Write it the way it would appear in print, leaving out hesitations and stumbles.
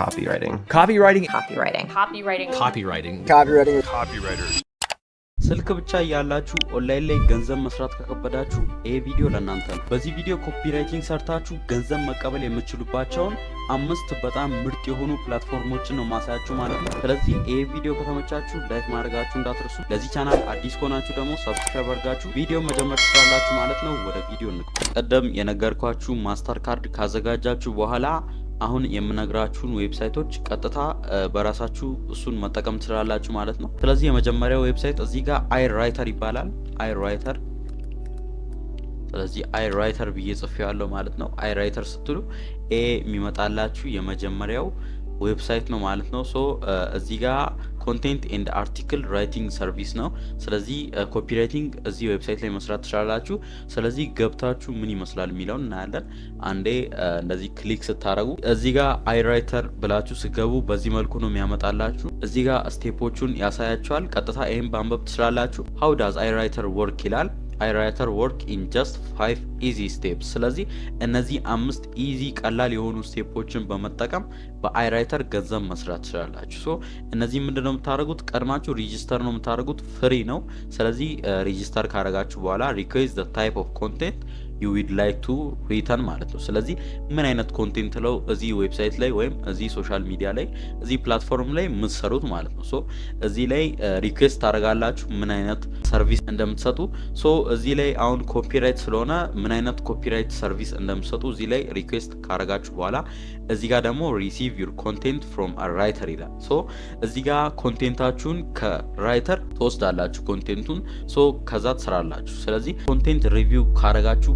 Copywriting. Copywriting. Copywriting. Copywriting. Copywriting. Copywriting. Copywriters. ስልክ ብቻ ያላችሁ ኦንላይን ላይ ገንዘብ መስራት ከከበዳችሁ ይሄ ቪዲዮ ለእናንተ ነው። በዚህ ቪዲዮ ኮፒራይቲንግ ሰርታችሁ ገንዘብ መቀበል የምትችሉባቸውን 5 በጣም ምርጥ የሆኑ ፕላትፎርሞችን ነው ማሳያችሁ ማለት ነው። ስለዚህ ይሄ ቪዲዮ ከተመቻችሁ ላይክ ማድረጋችሁ እንዳትረሱ። ለዚህ ቻናል አዲስ ከሆናችሁ ደግሞ ሰብስክራይብ አድርጋችሁ ቪዲዮ መጀመር ትችላላችሁ ማለት ነው። ወደ ቪዲዮ እንግባ። ቀደም የነገርኳችሁ ማስተር ካርድ ካዘጋጃችሁ በኋላ አሁን የምነግራችሁን ዌብሳይቶች ቀጥታ በራሳችሁ እሱን መጠቀም ትችላላችሁ ማለት ነው። ስለዚህ የመጀመሪያው ዌብሳይት እዚህ ጋር iWriter ይባላል። iWriter ስለዚህ iWriter ብዬ ጽፌዋለሁ ማለት ነው። iWriter ስትሉ የሚመጣላችሁ የመጀመሪያው ዌብሳይት ነው ማለት ነው። ሶ እዚህ ጋር ኮንቴንት ኤንድ አርቲክል ራይቲንግ ሰርቪስ ነው። ስለዚህ ኮፒራይቲንግ እዚህ ዌብሳይት ላይ መስራት ትችላላችሁ። ስለዚህ ገብታችሁ ምን ይመስላል የሚለውን እናያለን። አንዴ እንደዚህ ክሊክ ስታረጉ እዚህ ጋር iWriter ብላችሁ ስገቡ በዚህ መልኩ ነው የሚያመጣላችሁ። እዚህ ጋር ስቴፖቹን ያሳያችኋል። ቀጥታ ይሄን ባንበብ ትችላላችሁ። how does iWriter work ይላል። iWriter work in just 5 easy steps። ስለዚህ እነዚህ 5 ኢዚ ቀላል የሆኑ ስቴፖችን በመጠቀም በiWriter ገንዘብ መስራት ትችላላችሁ። ሶ እነዚህ ምንድነው የምታደርጉት? ቀድማችሁ ሬጂስተር ነው የምታደርጉት። ፍሪ ነው። ስለዚህ ሬጂስተር ካደረጋችሁ በኋላ request the type of content you would like to return ማለት ነው። ስለዚህ ምን አይነት ኮንቴንት ነው እዚህ ዌብሳይት ላይ ወይም እዚህ ሶሻል ሚዲያ ላይ እዚህ ፕላትፎርም ላይ የምትሰሩት ማለት ነው። ሶ እዚህ ላይ ሪኩዌስት ታደርጋላችሁ ምን አይነት ሰርቪስ እንደምትሰጡ። ሶ እዚህ ላይ አሁን ኮፒራይት ስለሆነ ምን አይነት ኮፒራይት ሰርቪስ እንደምትሰጡ እዚህ ላይ ሪኩዌስት ካደረጋችሁ በኋላ እዚህ ጋር ደግሞ receive your content from a writer ይላል። ሶ እዚህ ጋር ኮንቴንታችሁን ከራይተር ትወስዳላችሁ ኮንቴንቱን። ሶ ከዛ ትሰራላችሁ። ስለዚህ ኮንቴንት ሪቪው ካደረጋችሁ